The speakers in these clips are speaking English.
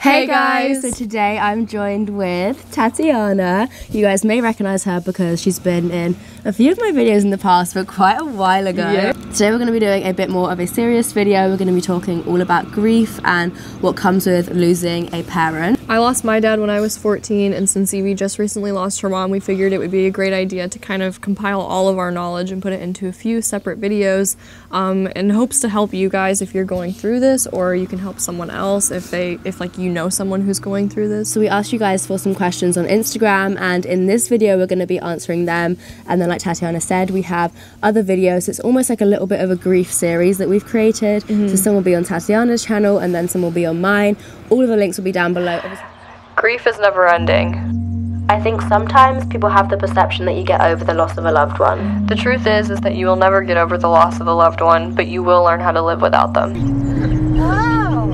Hey guys! So today I'm joined with Tatiana. You guys may recognize her because she's been in a few of my videos in the past, but quite a while ago. Yeah. Today we're going to be doing a bit more of a serious video. We're going to be talking all about grief and what comes with losing a parent. I lost my dad when I was 14, and since Evie just recently lost her mom, we figured it would be a great idea to kind of compile all of our knowledge and put it into a few separate videos in hopes to help you guys if you're going through this, or you can help someone else if you know someone who's going through this. So we asked you guys for some questions on Instagram, and in this video we're going to be answering them, and then like Tatiana said, we have other videos. It's almost like a little bit of a grief series that we've created. So some will be on Tatiana's channel and then some will be on mine. All of the links will be down below. Grief is never ending. I think sometimes people have the perception that you get over the loss of a loved one. The truth is that you will never get over the loss of a loved one, but you will learn how to live without them. Wow!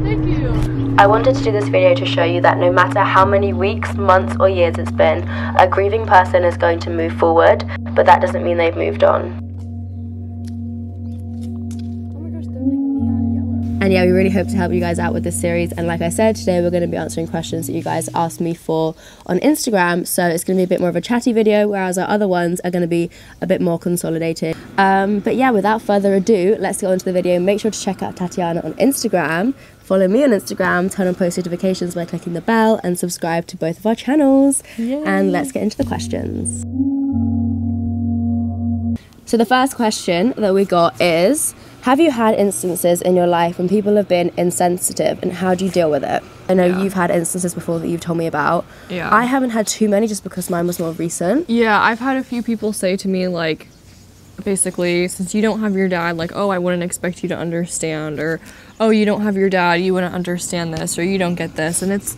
Thank you! I wanted to do this video to show you that no matter how many weeks, months or years it's been, a grieving person is going to move forward, but that doesn't mean they've moved on. And yeah, we really hope to help you guys out with this series. And like I said, today we're going to be answering questions that you guys asked me for on Instagram. So it's going to be a bit more of a chatty video, whereas our other ones are going to be a bit more consolidated. But yeah, without further ado, let's get on to the video. Make sure to check out Tatiana on Instagram. Follow me on Instagram, turn on post notifications by clicking the bell, and subscribe to both of our channels. Yay. And let's get into the questions. So the first question that we got is, have you had instances in your life when people have been insensitive, and how do you deal with it? I know you've had instances before that you've told me about. Yeah. I haven't had too many just because mine was more recent. Yeah, I've had a few people say to me, like, basically, since you don't have your dad, like, oh, I wouldn't expect you to understand, or, oh, you don't have your dad, you wouldn't understand this, or you don't get this. And it's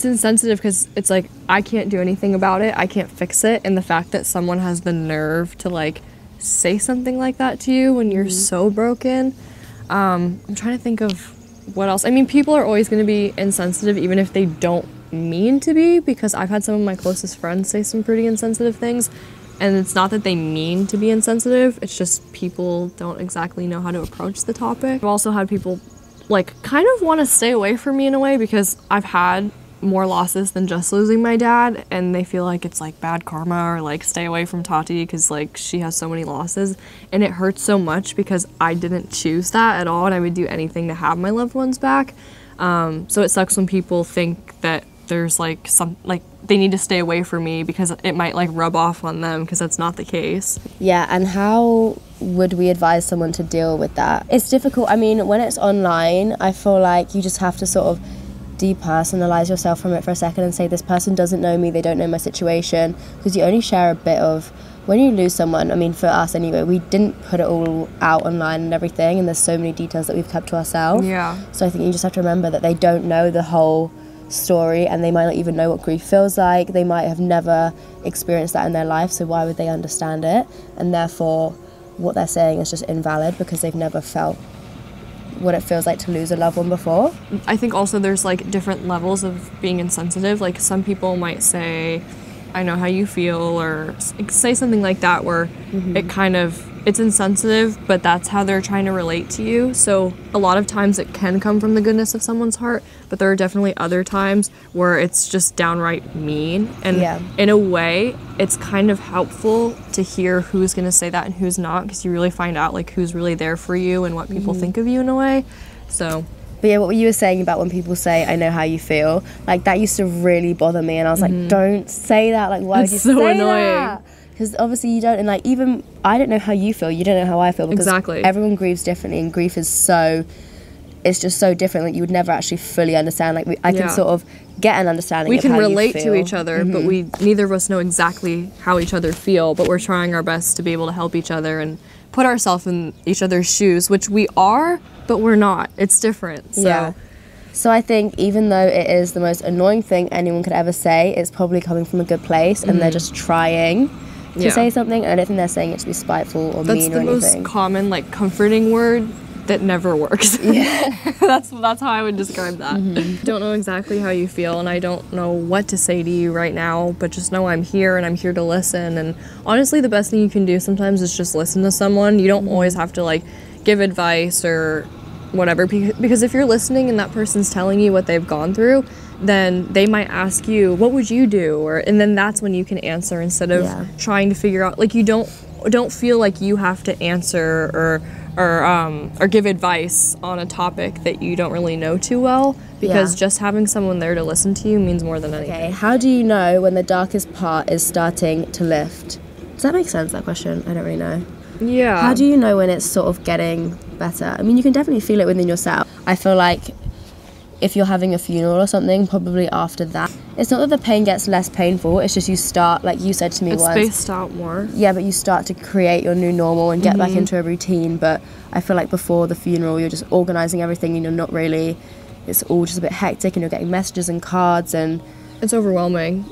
insensitive because it's like, I can't do anything about it, I can't fix it, and the fact that someone has the nerve to, like, say something like that to you when you're so broken. I'm trying to think of what else. I mean, people are always going to be insensitive even if they don't mean to be, because I've had some of my closest friends say some pretty insensitive things, and it's not that they mean to be insensitive, it's just people don't exactly know how to approach the topic. I've also had people like kind of want to stay away from me in a way because I've had more losses than just losing my dad, and they feel like it's like bad karma, or like stay away from Tati because like she has so many losses, and it hurts so much because I didn't choose that at all, and I would do anything to have my loved ones back. So it sucks when people think that there's like they need to stay away from me because it might like rub off on them, because that's not the case. Yeah, and how would we advise someone to deal with that? It's difficult. I mean, when it's online, I feel like you just have to sort of depersonalize yourself from it for a second and say, this person doesn't know me, they don't know my situation, because you only share a bit of, when you lose someone, I mean for us anyway, we didn't put it all out online and everything, and there's so many details that we've kept to ourselves. Yeah. So I think you just have to remember that they don't know the whole story, and they might not even know what grief feels like. They might have never experienced that in their life, so why would they understand it? And therefore what they're saying is just invalid because they've never felt what it feels like to lose a loved one before. I think also there's like different levels of being insensitive. Like some people might say, I know how you feel, or say something like that where it's insensitive, but that's how they're trying to relate to you. So a lot of times it can come from the goodness of someone's heart, but there are definitely other times where it's just downright mean. And in a way, it's kind of helpful to hear who's going to say that and who's not, because you really find out like who's really there for you and what people think of you in a way. So. But yeah, what you were saying about when people say, I know how you feel, like that used to really bother me, and I was like, don't say that, like why would you say that? It's so annoying. Because obviously you don't, and like even I don't know how you feel, you don't know how I feel, because everyone grieves differently, and grief is it's just so different, like you would never actually fully understand. Like I can sort of get an understanding of how you feel. We can relate to each other, but neither of us know exactly how each other feel, but we're trying our best to be able to help each other and put ourselves in each other's shoes, which we are, but we're not. It's different. So. Yeah. So I think even though it is the most annoying thing anyone could ever say, it's probably coming from a good place, and they're just trying to say something. And I don't think they're saying it to be spiteful or mean or anything. That's the most common, like, comforting word that never works. Yeah. that's how I would describe that. Don't know exactly how you feel, and I don't know what to say to you right now, but just know I'm here, and I'm here to listen. And honestly, the best thing you can do sometimes is just listen to someone. You don't always have to like give advice or whatever, because if you're listening and that person's telling you what they've gone through, then they might ask you, what would you do? And then that's when you can answer, instead of trying to figure out, like, you don't feel like you have to answer or give advice on a topic that you don't really know too well, because just having someone there to listen to you means more than anything. Okay, how do you know when the darkest part is starting to lift? Does that make sense, that question? I don't really know. Yeah. How do you know when it's sort of getting better? I mean, you can definitely feel it within yourself. I feel like if you're having a funeral or something, probably after that, it's not that the pain gets less painful, it's just you start, like you said to me once, it's spaced out more. Yeah, but you start to create your new normal and get back into a routine. But I feel like before the funeral, you're just organising everything and you're not really, it's all just a bit hectic, and you're getting messages and cards, and it's overwhelming.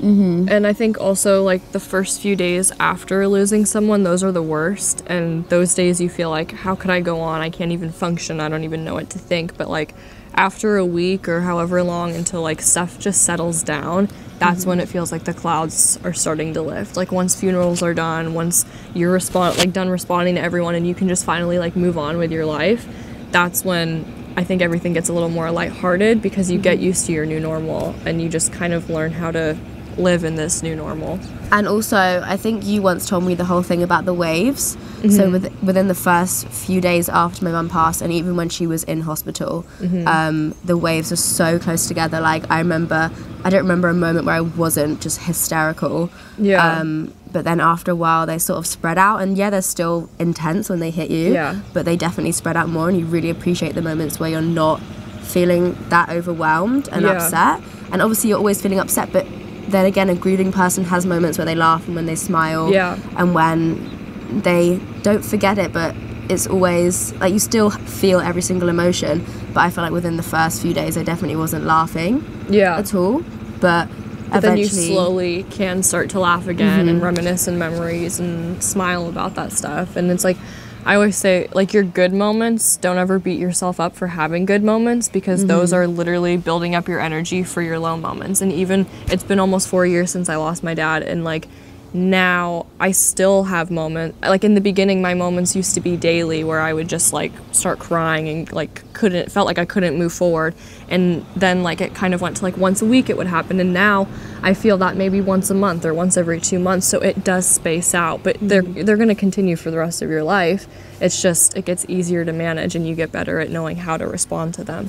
And I think also, like, the first few days after losing someone, those are the worst, and those days you feel like, how could I go on? I can't even function, I don't even know what to think. But like after a week or however long, until like stuff just settles down, that's when it feels like the clouds are starting to lift. Like once funerals are done, once you're done responding to everyone and you can just finally like move on with your life, that's when I think everything gets a little more lighthearted, because you get used to your new normal and you just kind of learn how to live in this new normal. And also, I think you once told me the whole thing about the waves. So within the first few days after my mum passed, and even when she was in hospital, the waves are so close together. Like I don't remember a moment where I wasn't just hysterical. But then after a while they sort of spread out, and they're still intense when they hit you, but they definitely spread out more, and you really appreciate the moments where you're not feeling that overwhelmed and upset. And obviously you're always feeling upset, but then again, a grieving person has moments where they laugh and when they smile, and when they don't forget it, but it's always like you still feel every single emotion. But I feel like within the first few days I definitely wasn't laughing at all, but then you slowly can start to laugh again and reminisce in memories and smile about that stuff. And it's like, I always say, like, your good moments, don't ever beat yourself up for having good moments, because those are literally building up your energy for your low moments. And even, it's been almost 4 years since I lost my dad, and like now I still have moments. Like in the beginning, my moments used to be daily, where I would just like start crying and like felt like I couldn't move forward. And then like it kind of went to like once a week it would happen, and now I feel that maybe once a month or once every 2 months. So it does space out, but they're going to continue for the rest of your life. It's just, it gets easier to manage, and you get better at knowing how to respond to them.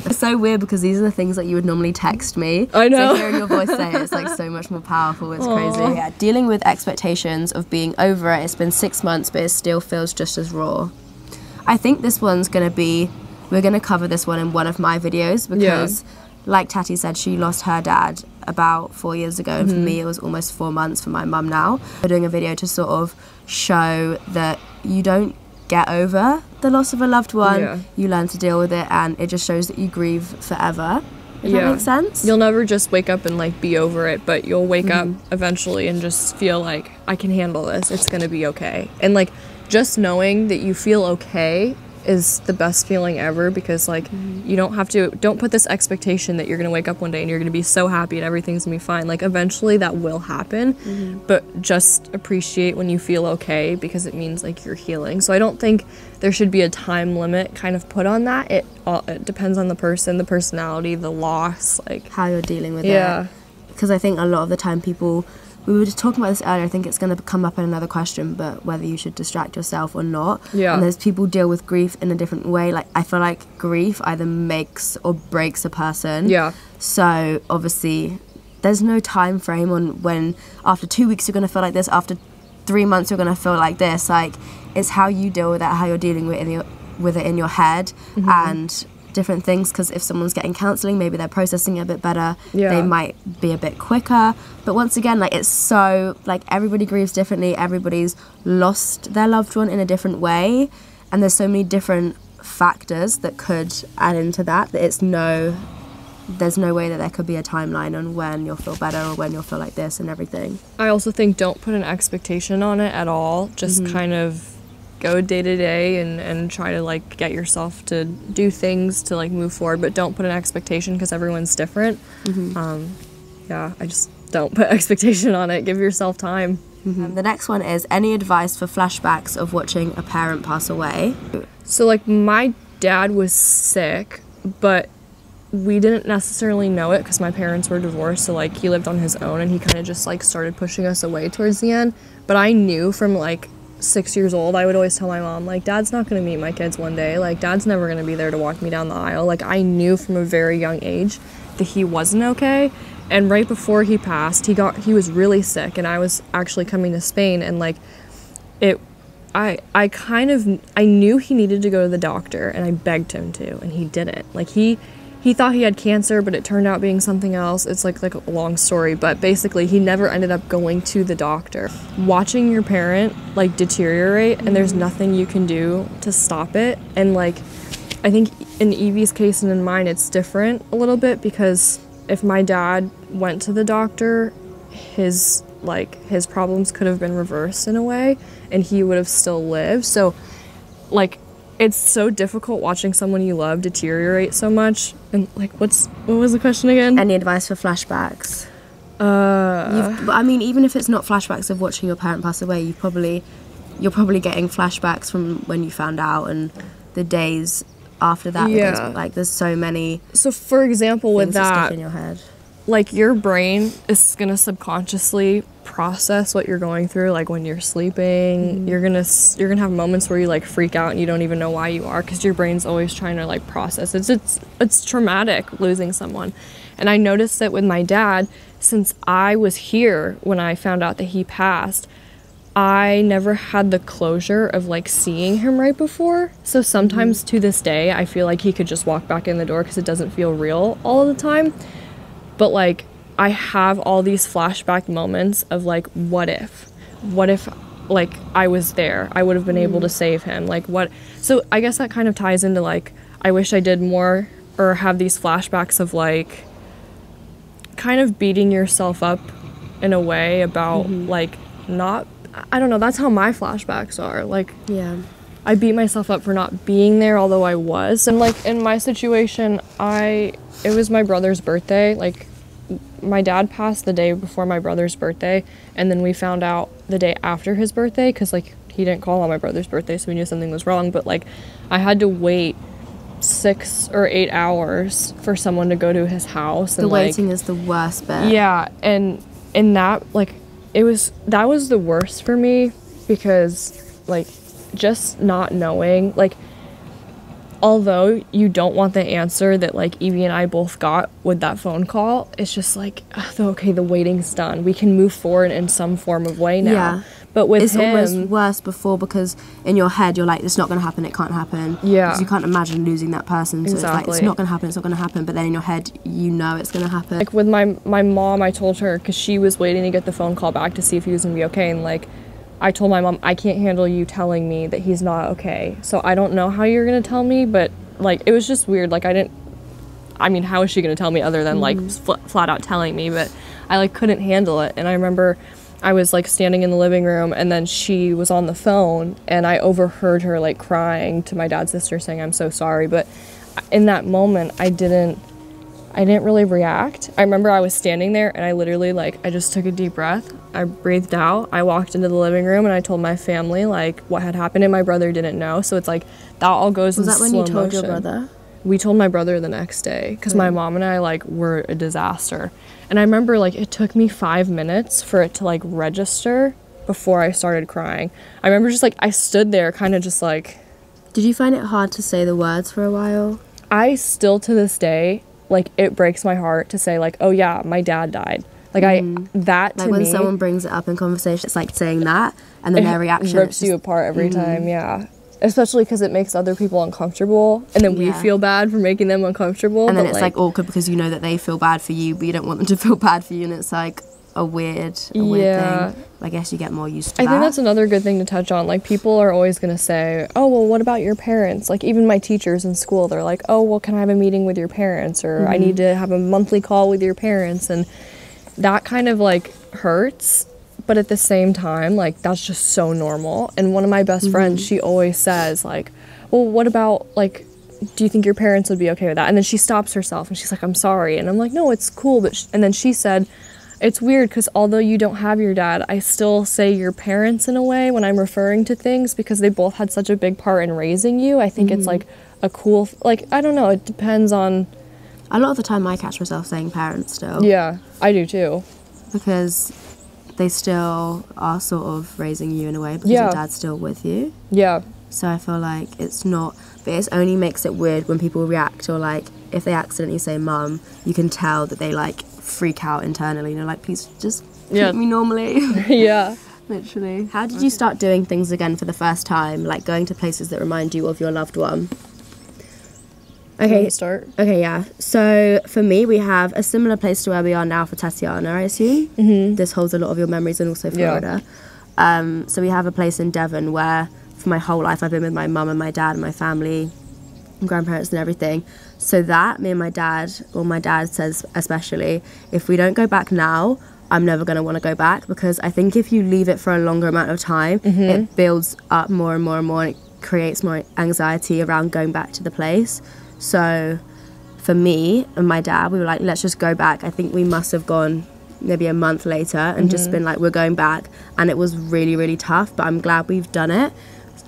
It's so weird, because these are the things that you would normally text me. I know. So hearing your voice say it, it's like so much more powerful. It's crazy. Yeah, dealing with expectations of being over it. It's been 6 months, but it still feels just as raw. I think this one's going to be, we're going to cover this one in one of my videos, because like Tati said, she lost her dad about 4 years ago, and for me it was almost 4 months for my mum now. We're doing a video to sort of show that you don't get over the loss of a loved one, you learn to deal with it, and it just shows that you grieve forever. If that makes sense? You'll never just wake up and like be over it, but you'll wake up eventually and just feel like, I can handle this, it's gonna be okay. And like just knowing that you feel okay is the best feeling ever, because like you don't put this expectation that you're gonna wake up one day and you're gonna be so happy and everything's gonna be fine. Like eventually that will happen, but just appreciate when you feel okay, because it means like you're healing. So I don't think there should be a time limit kind of put on that. It depends on the person, the personality, the loss, like how you're dealing with it. Because I think a lot of the time people, we were just talking about this earlier, I think it's going to come up in another question, but whether you should distract yourself or not. And there's people deal with grief in a different way. Like I feel like grief either makes or breaks a person. So obviously there's no time frame on when after 2 weeks you're going to feel like this, after 3 months you're going to feel like this. Like it's how you deal with it, how you're dealing with it in your head, and different things. Because if someone's getting counselling, maybe they're processing it a bit better, they might be a bit quicker. But once again, like it's so, like everybody grieves differently, everybody's lost their loved one in a different way, and there's so many different factors that could add into that there's no way that there could be a timeline on when you'll feel better or when you'll feel like this and everything. I also think don't put an expectation on it at all. Just kind of go day to day and try to like get yourself to do things to like move forward, but don't put an expectation, because everyone's different. I just don't put expectation on it. Give yourself time. The next one is, any advice for flashbacks of watching a parent pass away? So like my dad was sick, but we didn't necessarily know it because my parents were divorced, so like he lived on his own and he kind of just like started pushing us away towards the end. But I knew from like 6 years old, I would always tell my mom, like, Dad's not gonna meet my kids one day, like Dad's never gonna be there to walk me down the aisle. Like, I knew from a very young age that he wasn't okay. And right before he passed, he was really sick, and I was actually coming to Spain, and like I knew he needed to go to the doctor, and I begged him to, and he didn't. Like he thought he had cancer, but it turned out being something else. It's like a long story, but basically he never ended up going to the doctor. Watching your parent like deteriorate, and there's nothing you can do to stop it. And like, I think in Evie's case and in mine, it's different a little bit, because if my dad went to the doctor, his problems could have been reversed in a way, and he would have still lived. So like, it's so difficult watching someone you love deteriorate so much. And like, what was the question again? Any advice for flashbacks? I mean, even if it's not flashbacks of watching your parent pass away, you're probably getting flashbacks from when you found out and the days after that. Yeah. Because, like, there's so many. So for example, with that, stick in your head, like your brain is gonna subconsciously process what you're going through. Like when you're sleeping, you're gonna have moments where you like freak out and you don't even know why you are, because your brain's always trying to like process. It's traumatic losing someone. And I noticed that with my dad, since I was here when I found out that he passed, I never had the closure of like seeing him right before. So sometimes to this day, I feel like he could just walk back in the door because it doesn't feel real all the time. But like, I have all these flashback moments of like, what if like I was there, I would have been able to save him, like what. So I guess that kind of ties into like, I wish I did more, or have these flashbacks of like kind of beating yourself up in a way about like not, I don't know, that's how my flashbacks are. Like, yeah, I beat myself up for not being there, although I was. And like in my situation, it was my brother's birthday. Like, my dad passed the day before my brother's birthday, and then we found out the day after his birthday, because like he didn't call on my brother's birthday, so we knew something was wrong. But like, I had to wait 6 or 8 hours for someone to go to his house, and the waiting is the worst bit. Yeah, and in that, like, that was the worst for me, because like just not knowing, like, although you don't want the answer that like Evie and I both got with that phone call, it's just like, okay, the waiting's done, we can move forward in some form of way now. Yeah. But with it's him, almost worse before, because in your head you're like, it's not going to happen, it can't happen. Yeah. Because you can't imagine losing that person. So Exactly. it's like, it's not going to happen, it's not going to happen. But then in your head, you know it's going to happen. like with my mom, I told her, because she was waiting to get the phone call back to see if he was going to be okay, and like, I told my mom, I can't handle you telling me that he's not okay. So I don't know how you're going to tell me, but like, it was just weird. Like, I mean, how is she going to tell me other than like flat out telling me? But I like couldn't handle it. And I remember I was like standing in the living room, and then she was on the phone, and I overheard her like crying to my dad's sister saying, I'm so sorry. But in that moment, I didn't really react. I remember I was standing there, and I literally like, I just took a deep breath. I breathed out. I walked into the living room, and I told my family like what had happened, and my brother didn't know. So it's like, that all goes in slow motion. Was that when you told your brother? We told my brother the next day, because my mom and I like were a disaster. And I remember like, it took me 5 minutes for it to like register before I started crying. I remember just like, I stood there kind of just like. Did you find it hard to say the words for a while? I still to this day, like, it breaks my heart to say like, oh yeah, my dad died. Like that to me, when someone brings it up in conversation, it's like saying that, and then their reaction rips you apart every time. Yeah, especially because it makes other people uncomfortable, and then we feel bad for making them uncomfortable. And then it's like awkward because you know that they feel bad for you, but you don't want them to feel bad for you, and it's like a weird thing. I guess you get more used to that. I think that's another good thing to touch on. Like, people are always going to say, oh, well, what about your parents? Like, even my teachers in school, they're like, oh, well, can I have a meeting with your parents? Or I need to have a monthly call with your parents. And that kind of like hurts, but at the same time, like, that's just so normal. And one of my best friends, she always says like, well, what about like, do you think your parents would be okay with that? And then she stops herself and she's like, I'm sorry. And I'm like, no, it's cool. But and then she said, it's weird because although you don't have your dad, I still say your parents in a way when I'm referring to things, because they both had such a big part in raising you. I think it's like a cool, like, I don't know, it depends on. A lot of the time I catch myself saying parents still. Yeah, I do too. Because they still are sort of raising you in a way, because Yeah. your dad's still with you. Yeah. So I feel like it's not, but it only makes it weird when people react, or like if they accidentally say mum, you can tell that they like freak out internally, and they're like, please just treat me normally. Yeah. Literally. How did you start doing things again for the first time, like going to places that remind you of your loved one? Okay, Start. Okay, yeah. So for me, we have a similar place to where we are now for Tatiana, I assume. Mm-hmm. This holds a lot of your memories, and also Florida. Yeah. So we have a place in Devon where for my whole life I've been with my mum and my dad and my family and grandparents and everything. So that, me and my dad, or my dad says especially, if we don't go back now, I'm never going to want to go back, because I think if you leave it for a longer amount of time, it builds up more and more and more, and it creates more anxiety around going back to the place. So for me and my dad, we were like, let's just go back. I think we must have gone maybe a month later and just been like, we're going back. And it was really, really tough, but I'm glad we've done it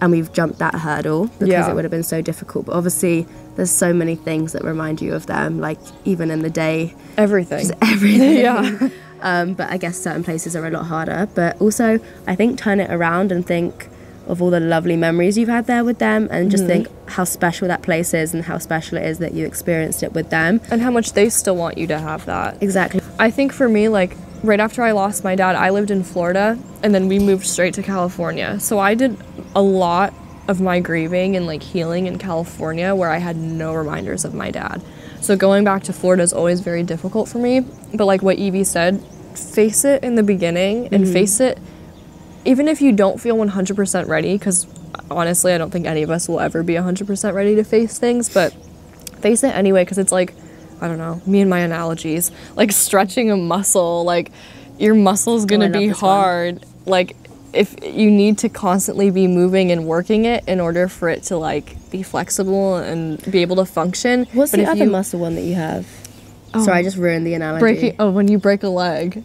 and we've jumped that hurdle, because it would have been so difficult. But obviously there's so many things that remind you of them, like even in the day. Everything. Just everything. Yeah. But I guess certain places are a lot harder. But also I think turn it around and think of all the lovely memories you've had there with them, and just think how special that place is and how special it is that you experienced it with them. And how much they still want you to have that. Exactly. I think for me, like, right after I lost my dad, I lived in Florida, and then we moved straight to California. So I did a lot of my grieving and, like, healing in California where I had no reminders of my dad. So going back to Florida is always very difficult for me. But like what Evie said, face it in the beginning and face it even if you don't feel 100% ready, because honestly I don't think any of us will ever be 100% ready to face things, but face it anyway, because it's like, I don't know, me and my analogies, like stretching a muscle, like your muscle's gonna be hard. Like if you need to constantly be moving and working it in order for it to like be flexible and be able to function. What's the other muscle one that you have? Sorry, I just ruined the analogy. When you break a leg.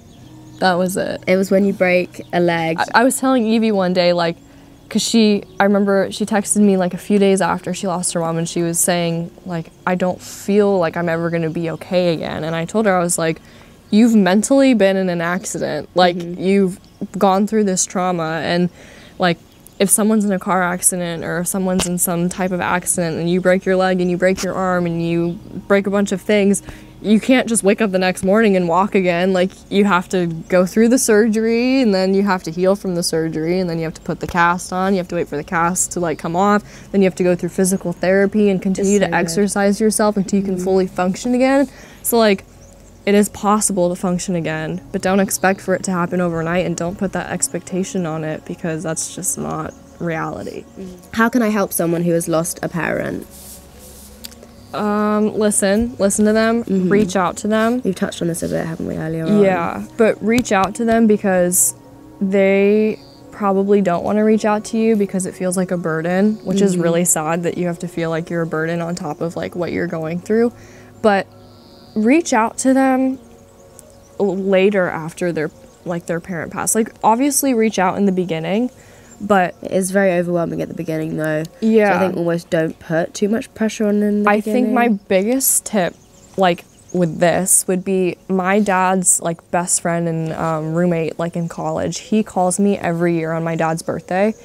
That was it. It was when you break a leg. I was telling Evie one day, like, because I remember she texted me like a few days after she lost her mom, and she was saying, like, I don't feel like I'm ever going to be okay again. And I told her, I was like, you've mentally been in an accident. Like, you've gone through this trauma, and like, if someone's in a car accident or if someone's in some type of accident and you break your leg and you break your arm and you break a bunch of things, you can't just wake up the next morning and walk again. Like, you have to go through the surgery, and then you have to heal from the surgery, and then you have to put the cast on. You have to wait for the cast to like come off. Then you have to go through physical therapy and continue to exercise yourself until you can fully function again. So like, it is possible to function again, but don't expect for it to happen overnight, and don't put that expectation on it, because that's just not reality. How can I help someone who has lost a parent? Listen to them, reach out to them. We've touched on this a bit, haven't we, earlier on? Yeah, but reach out to them, because they probably don't want to reach out to you because it feels like a burden, which is really sad that you have to feel like you're a burden on top of like what you're going through. But reach out to them later after their parent passed. Like, obviously reach out in the beginning, but it is very overwhelming at the beginning though. Yeah. So I think almost don't put too much pressure on in the beginning. I think my biggest tip, like with this, would be my dad's like best friend and roommate, like in college. He calls me every year on my dad's birthday,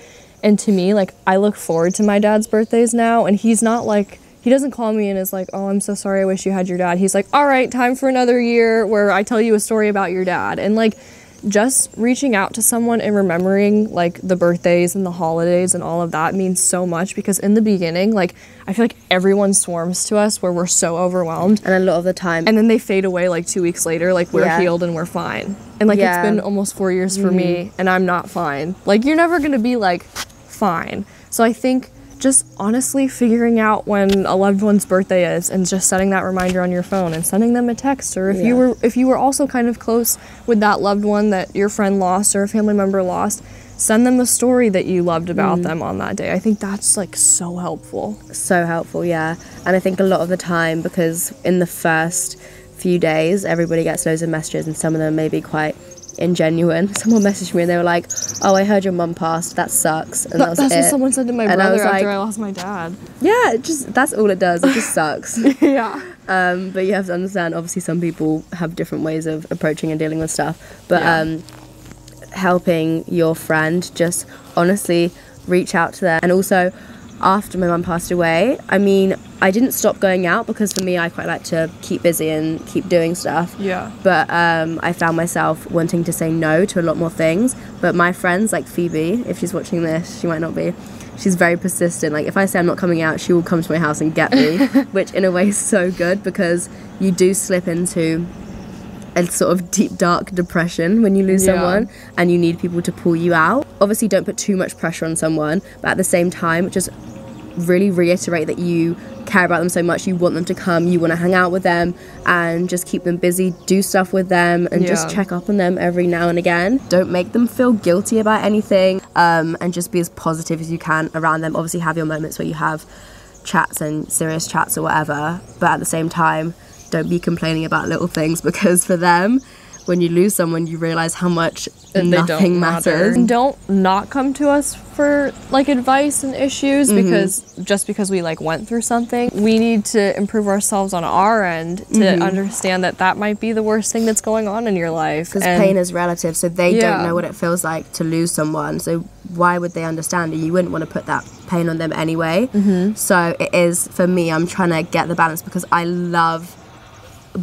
and to me, like, I look forward to my dad's birthdays now. And he's not like, he doesn't call me and is like, oh, I'm so sorry, I wish you had your dad. He's like, all right, time for another year where I tell you a story about your dad. And like, just reaching out to someone and remembering like the birthdays and the holidays and all of that means so much, because in the beginning, like, I feel like everyone swarms to us where we're so overwhelmed, and a lot of the time, and then they fade away like 2 weeks later, like we're healed and we're fine. And like, it's been almost 4 years for me and I'm not fine. Like, you're never gonna be like fine. So I think just honestly figuring out when a loved one's birthday is, and just setting that reminder on your phone and sending them a text. Or if you were also kind of close with that loved one that your friend lost or a family member lost, send them a story that you loved about them on that day. I think that's like so helpful. So helpful, yeah. And I think a lot of the time, because in the first few days everybody gets loads of messages and some of them may be quite ingenuine. Someone messaged me and they were like, oh, I heard your mum passed, that sucks, and that's what it. someone said to my And I brother was after like, I lost my dad. Yeah, that's all it does, it just sucks. Yeah. But you have to understand, obviously some people have different ways of approaching and dealing with stuff, but helping your friend, just honestly reach out to them. And also, after my mum passed away, I mean, I didn't stop going out, because for me, I quite like to keep busy and keep doing stuff. Yeah. But I found myself wanting to say no to a lot more things. But my friends, like Phoebe, if she's watching this, she might not be, she's very persistent. Like, if I say I'm not coming out, she will come to my house and get me, which in a way is so good, because you do slip into a sort of deep, dark depression when you lose someone, and you need people to pull you out. Obviously, don't put too much pressure on someone, but at the same time, just really reiterate that you care about them so much, you want them to come, you want to hang out with them, and just keep them busy, do stuff with them, and just check up on them every now and again. Don't make them feel guilty about anything, and just be as positive as you can around them. Obviously, have your moments where you have chats and serious chats or whatever, but at the same time, don't be complaining about little things, because for them, when you lose someone, you realize how much nothing matters. Don't not come to us for like advice and issues, because just because we like went through something, we need to improve ourselves on our end to understand that that might be the worst thing that's going on in your life. Because pain is relative, so they don't know what it feels like to lose someone, so why would they understand it? You wouldn't want to put that pain on them anyway. So it is, for me, I'm trying to get the balance, because I love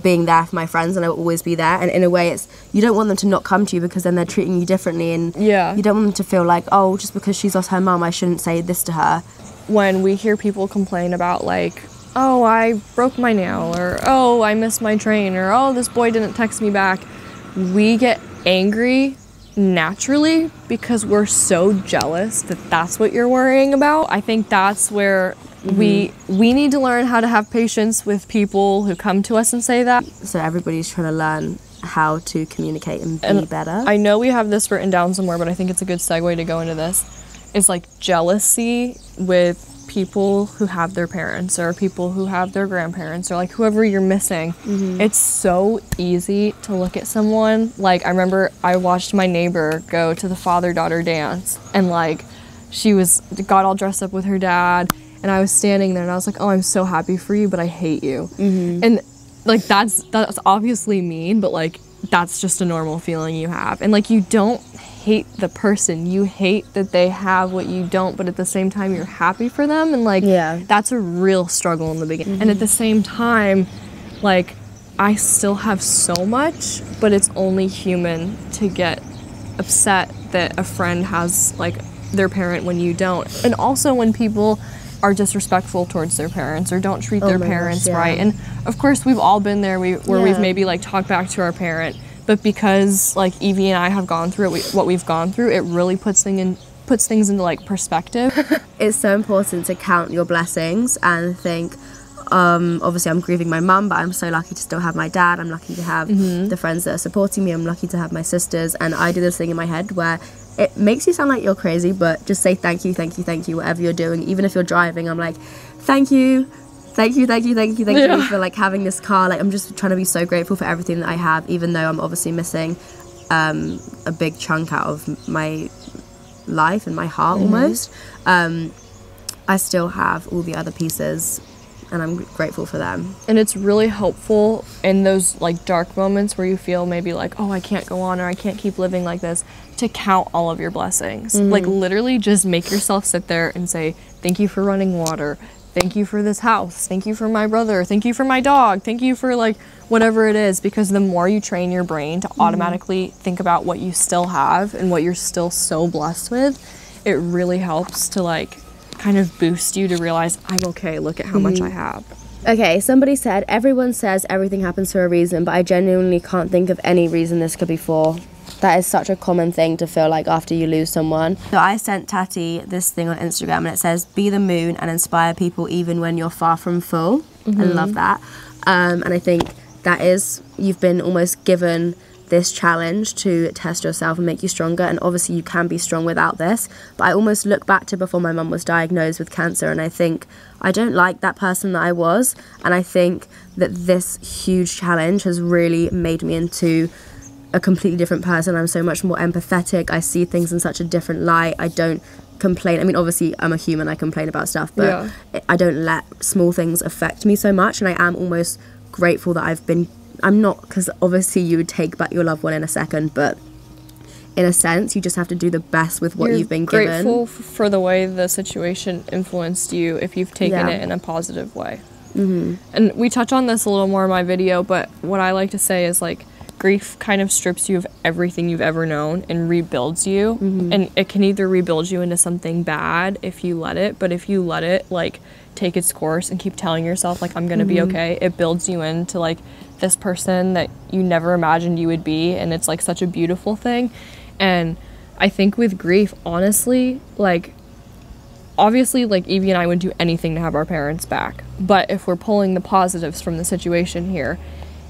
being there for my friends, and I will always be there, and in a way, it's, you don't want them to not come to you, because then they're treating you differently, and you don't want them to feel like, oh, just because she's lost her mum, I shouldn't say this to her. When we hear people complain about like, oh, I broke my nail, or oh, I missed my train, or oh, this boy didn't text me back, we get angry naturally, because we're so jealous that that's what you're worrying about. I think that's where we need to learn how to have patience with people who come to us and say that. So everybody's trying to learn how to communicate and be better. I know we have this written down somewhere, but I think it's a good segue to go into this. It's like jealousy with people who have their parents, or people who have their grandparents, or like whoever you're missing. It's so easy to look at someone. Like, I remember I watched my neighbor go to the father-daughter dance, and like she got all dressed up with her dad, and I was standing there and I was like, oh, I'm so happy for you, but I hate you. And like that's obviously mean, but like that's just a normal feeling you have. And like, you don't hate the person, you hate that they have what you don't, but at the same time you're happy for them, and like that's a real struggle in the beginning. And at the same time, like, I still have so much, but it's only human to get upset that a friend has like their parent when you don't. And also when people are disrespectful towards their parents, or don't treat their parents right. And of course, we've all been there where we've maybe like talked back to our parent, but because like Evie and I have gone through it, what we've gone through, it really puts things into like perspective. It's so important to count your blessings and think, obviously I'm grieving my mum, but I'm so lucky to still have my dad. I'm lucky to have the friends that are supporting me. I'm lucky to have my sisters. And I do this thing in my head where it makes you sound like you're crazy, but just say thank you, thank you, thank you, whatever you're doing. Even if you're driving, I'm like, thank you, thank you, thank you, thank you, thank you for like having this car. Like, I'm just trying to be so grateful for everything that I have, even though I'm obviously missing a big chunk out of my life and my heart almost. I still have all the other pieces, and I'm grateful for them. And it's really helpful in those like dark moments where you feel maybe like, oh, I can't go on, or I can't keep living like this, to count all of your blessings. Like, literally just make yourself sit there and say, thank you for running water, thank you for this house, thank you for my brother, thank you for my dog, thank you for like whatever it is. Because the more you train your brain to automatically think about what you still have and what you're still so blessed with, it really helps to like kind of boost you to realize, I'm okay, look at how much I have. Okay, somebody said, everyone says everything happens for a reason, but I genuinely can't think of any reason this could be for. That is such a common thing to feel like after you lose someone. So I sent Tati this thing on Instagram, and it says, be the moon and inspire people even when you're far from full. I love that. And I think that is, you've been almost given this challenge to test yourself and make you stronger, and obviously you can be strong without this, but I almost look back to before my mum was diagnosed with cancer, and I think I don't like that person that I was, and I think that this huge challenge has really made me into a completely different person. I'm so much more empathetic. I see things in such a different light. I don't complain. I mean, obviously I'm a human, I complain about stuff, but I don't let small things affect me so much. And I am almost grateful that I'm not, because obviously you would take back your loved one in a second, but in a sense you just have to do the best with what you've been given. Grateful for the way the situation influenced you if you've taken it in a positive way. And we touch on this a little more in my video, but what I like to say is like, grief kind of strips you of everything you've ever known and rebuilds you. And it can either rebuild you into something bad if you let it, but if you let it like take its course and keep telling yourself like, I'm gonna be okay, it builds you into like this person that you never imagined you would be, and it's like such a beautiful thing. And I think with grief, honestly, like obviously like Evie and I would do anything to have our parents back, but if we're pulling the positives from the situation here,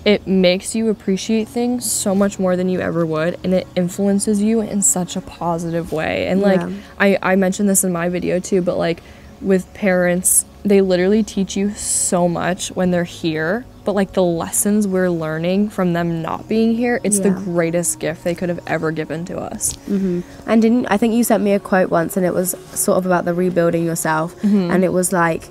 it makes you appreciate things so much more than you ever would, and it influences you in such a positive way. And like I mentioned this in my video too, but like with parents, they literally teach you so much when they're here, but like the lessons we're learning from them not being here, it's the greatest gift they could have ever given to us. And I think you sent me a quote once, and it was sort of about the rebuilding yourself, and it was like,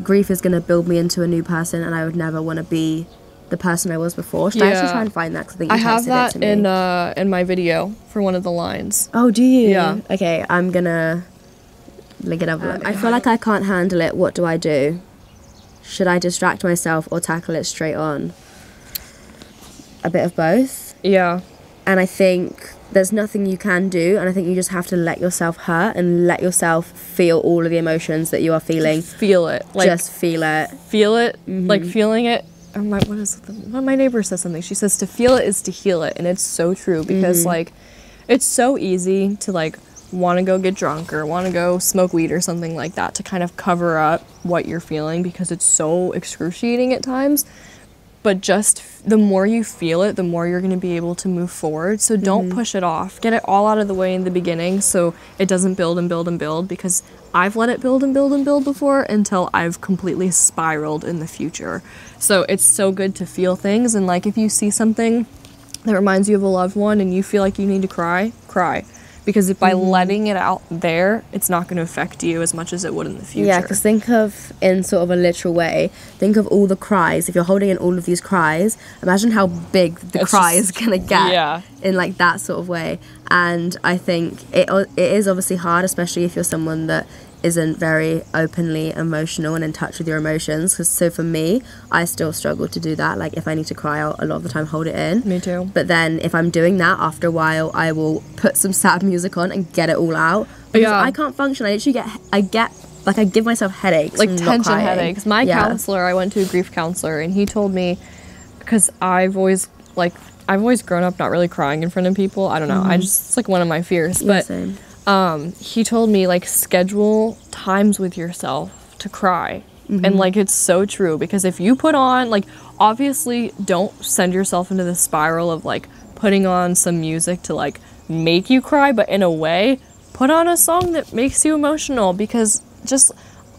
grief is going to build me into a new person, and I would never want to be the person I was before. Should I actually try and find that? Because I think you have that it to me. in my video for one of the lines. Oh, do you? Yeah. Okay, I'm going to link it up. I feel like I can't handle it. What do I do? Should I distract myself or tackle it straight on? A bit of both. Yeah. And I think there's nothing you can do, and I think you just have to let yourself hurt and let yourself feel all of the emotions that you are feeling. Feel it. Like, just feel it. Feel it. Like feeling it. My neighbor says something. She says to feel it is to heal it, and it's so true, because like it's so easy to like want to go get drunk or want to go smoke weed or something like that to kind of cover up what you're feeling, because it's so excruciating at times. But just the more you feel it, the more you're going to be able to move forward. So don't push it off. Get it all out of the way in the beginning so it doesn't build and build and build, because I've let it build and build and build before until I've completely spiraled in the future. So it's so good to feel things. And like if you see something that reminds you of a loved one and you feel like you need to cry, cry. Because if by letting it out there, it's not going to affect you as much as it would in the future. Yeah, because think of, in sort of a literal way, think of all the cries. If you're holding in all of these cries, imagine how big the cry is going to get in like that sort of way. And I think it is obviously hard, especially if you're someone that isn't very openly emotional and in touch with your emotions. So for me, I still struggle to do that. Like if I need to cry out a lot of the time, hold it in. Me too. But then if I'm doing that, after a while I will put some sad music on and get it all out, because I can't function. I give myself headaches, like tension headaches. My counselor, I went to a grief counselor, and he told me, because I've always grown up not really crying in front of people. I don't know, it's like one of my fears. But same. He told me like schedule times with yourself to cry. And like it's so true, because if you put on, like, obviously don't send yourself into the spiral of like putting on some music to like make you cry, but in a way put on a song that makes you emotional, because just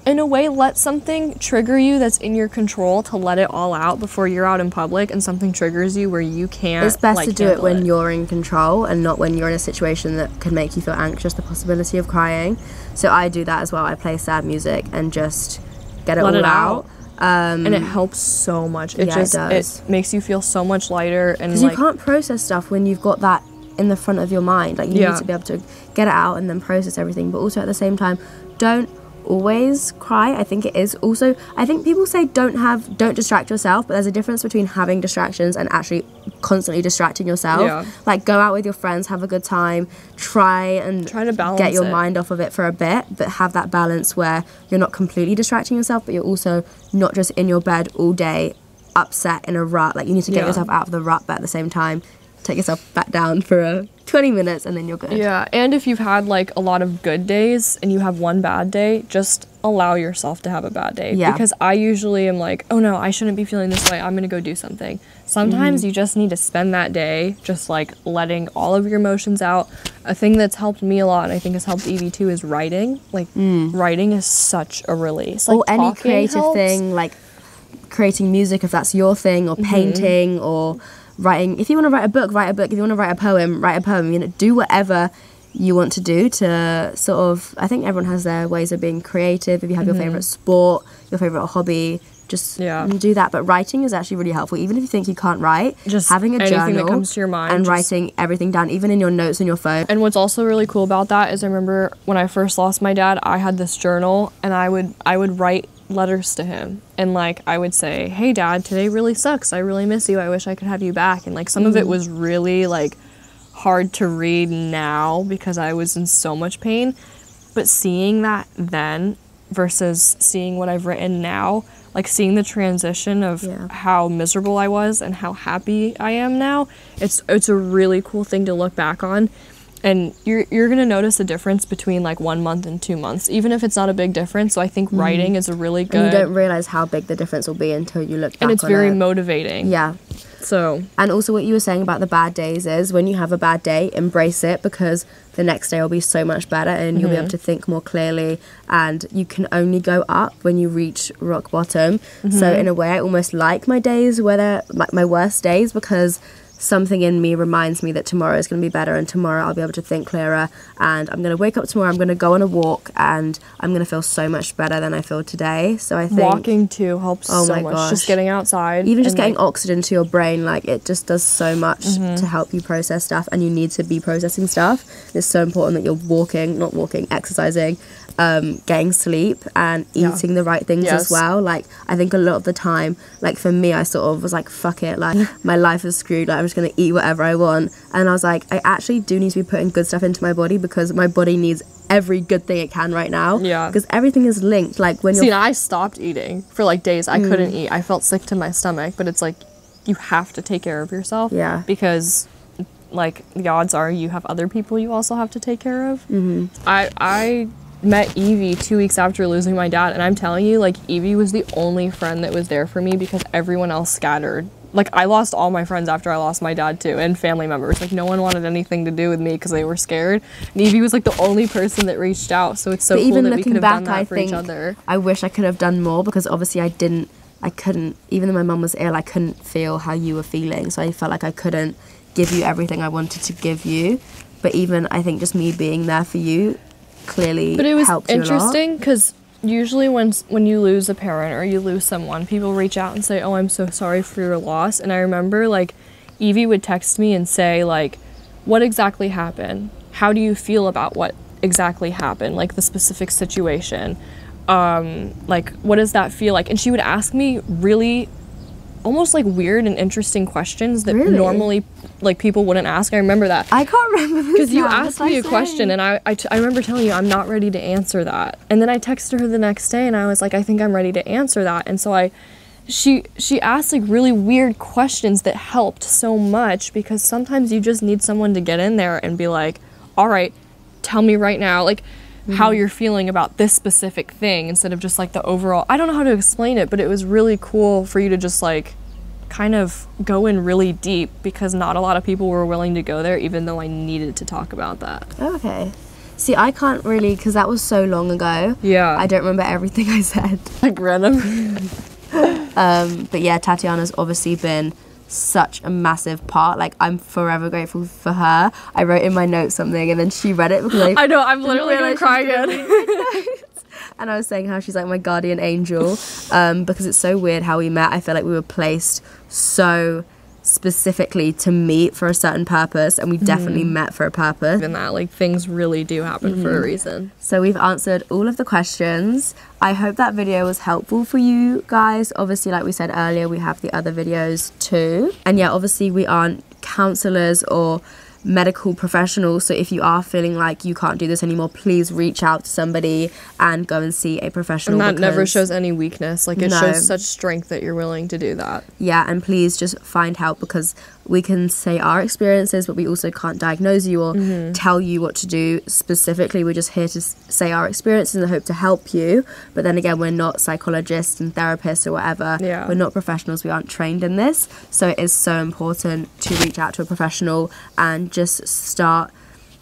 in a way let something trigger you that's in your control to let it all out before you're out in public and something triggers you where you can't. It's best to do it when you're in control and not when you're in a situation that could make you feel anxious, the possibility of crying. So I do that as well. I play sad music and just get it all out. And it helps so much. It does. It makes you feel so much lighter. And because you can't process stuff when you've got that in the front of your mind. Like you need to be able to get it out and then process everything, but also at the same time, don't always cry. I think people say don't distract yourself, but there's a difference between having distractions and actually constantly distracting yourself. Like go out with your friends, have a good time, try to balance, get your mind off of it for a bit, but have that balance where you're not completely distracting yourself, but you're also not just in your bed all day upset in a rut. Like you need to get yourself out of the rut, but at the same time take yourself back down for 20 minutes and then you're good. Yeah, and if you've had like a lot of good days and you have one bad day, just allow yourself to have a bad day. Because I usually am like, oh no, I shouldn't be feeling this way, I'm gonna go do something. Sometimes you just need to spend that day just like letting all of your emotions out. A thing that's helped me a lot, and I think has helped Evie too, is writing. Like writing is such a release. Like any creative thing, like creating music if that's your thing, or painting, or writing. If you want to write a book, write a book. If you want to write a poem, you know, do whatever you want to do to sort of, I think everyone has their ways of being creative. If you have your favorite sport, your favorite hobby, just do that. But writing is actually really helpful. Even if you think you can't write, just having a journal that comes to your mind and writing everything down, even in your notes on your phone. And what's also really cool about that is I remember when I first lost my dad, I had this journal, and I would write letters to him, and like I would say, hey dad, today really sucks, I really miss you, I wish I could have you back. And like some of it was really like hard to read now because I was in so much pain, but seeing that then versus seeing what I've written now, like seeing the transition of how miserable I was and how happy I am now, it's a really cool thing to look back on. And you're gonna notice a difference between like 1 month and 2 months, even if it's not a big difference. So I think writing is a really good. And you don't realize how big the difference will be until you look back on it. And it's very motivating. Yeah. So. And also what you were saying about the bad days is when you have a bad day, embrace it, because the next day will be so much better and you'll be able to think more clearly, and you can only go up when you reach rock bottom. So in a way, I almost like my days where they're like my worst days, because something in me reminds me that tomorrow is going to be better, and tomorrow I'll be able to think clearer, and I'm going to wake up tomorrow, I'm going to go on a walk, and I'm going to feel so much better than I feel today. So I think walking too helps so much. Gosh. Just getting outside, even just getting oxygen to your brain, like it just does so much to help you process stuff, and you need to be processing stuff. It's so important that you're exercising, getting sleep, and eating the right things as well. Like I think a lot of the time, like for me, I sort of was like, fuck it, like my life is screwed, like I'm just gonna eat whatever I want. And I was like, I actually do need to be putting good stuff into my body, because my body needs every good thing it can right now. Yeah, because everything is linked. Like when you're I stopped eating for like days. I couldn't eat. I felt sick to my stomach. But it's like you have to take care of yourself. Yeah, because like the odds are you have other people you also have to take care of. I met Evie 2 weeks after losing my dad, and I'm telling you, like Evie was the only friend that was there for me, because everyone else scattered. Like I lost all my friends after I lost my dad too, and family members. Like no one wanted anything to do with me because they were scared. And Evie was like the only person that reached out. So it's so cool that we could have done that for each other. I wish I could have done more, because obviously I couldn't, even though my mum was ill, I couldn't feel how you were feeling. So I felt like I couldn't give you everything I wanted to give you. But even I think just me being there for you clearly helped you a lot. But it was interesting because usually when you lose a parent or you lose someone, people reach out and say, oh, I'm so sorry for your loss. And I remember like Evie would text me and say like, what exactly happened? How do you feel about what exactly happened? Like the specific situation. Like what does that feel like? And she would ask me really almost like weird and interesting questions that normally like people wouldn't ask. I remember that. I can't remember this because you asked me a question, and I remember telling you I'm not ready to answer that. And then I texted her the next day, and I was like, I think I'm ready to answer that. And so she asked like really weird questions that helped so much, because sometimes you just need someone to get in there and be like, all right, tell me right now, like how you're feeling about this specific thing, instead of just like the overall. I don't know how to explain it, but it was really cool for you to just like kind of go in really deep, because not a lot of people were willing to go there, even though I needed to talk about that. Okay. See, I can't really, because that was so long ago. Yeah. I don't remember everything I said. Like random. But yeah, Tatiana's obviously been such a massive part. Like I'm forever grateful for her. I wrote in my notes something, and then she read it because I know I'm literally gonna cry again. And I was saying how she's like my guardian angel, because it's so weird how we met. I feel like we were placed so specifically to meet for a certain purpose, and we definitely met for a purpose. And that like things really do happen for a reason. So we've answered all of the questions. I hope that video was helpful for you guys. Obviously, like we said earlier, we have the other videos too. And yeah, obviously we aren't counselors or medical professionals, so if you are feeling like you can't do this anymore, please reach out to somebody and go and see a professional. And that never shows any weakness. Like it shows such strength that you're willing to do that. Yeah, and please just find help, because we can say our experiences, but we also can't diagnose you or tell you what to do specifically. We're just here to say our experiences in the hope to help you. But then again, we're not psychologists and therapists or whatever. Yeah. We're not professionals. We aren't trained in this. So it is so important to reach out to a professional and just start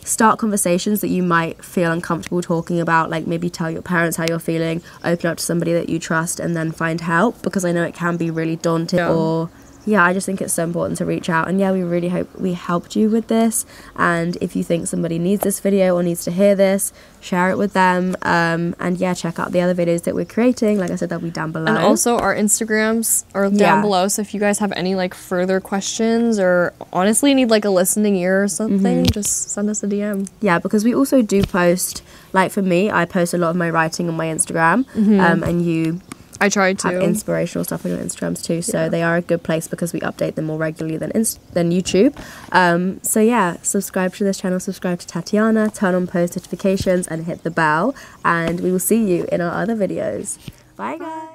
start conversations that you might feel uncomfortable talking about, like maybe tell your parents how you're feeling, open up to somebody that you trust, and then find help, because I know it can be really daunting. Or I just think it's so important to reach out. And we really hope we helped you with this. And if you think somebody needs this video or needs to hear this, share it with them. And check out the other videos that we're creating. Like I said, they'll be down below. And also our Instagrams are down below. So if you guys have any like further questions, or honestly need like a listening ear or something, just send us a DM. Yeah, because we also do post, like for me, I post a lot of my writing on my Instagram. And I try to have inspirational stuff on your Instagrams too, so they are a good place because we update them more regularly than YouTube. Subscribe to this channel, subscribe to Tatiana, turn on post notifications and hit the bell, and we will see you in our other videos. Bye guys.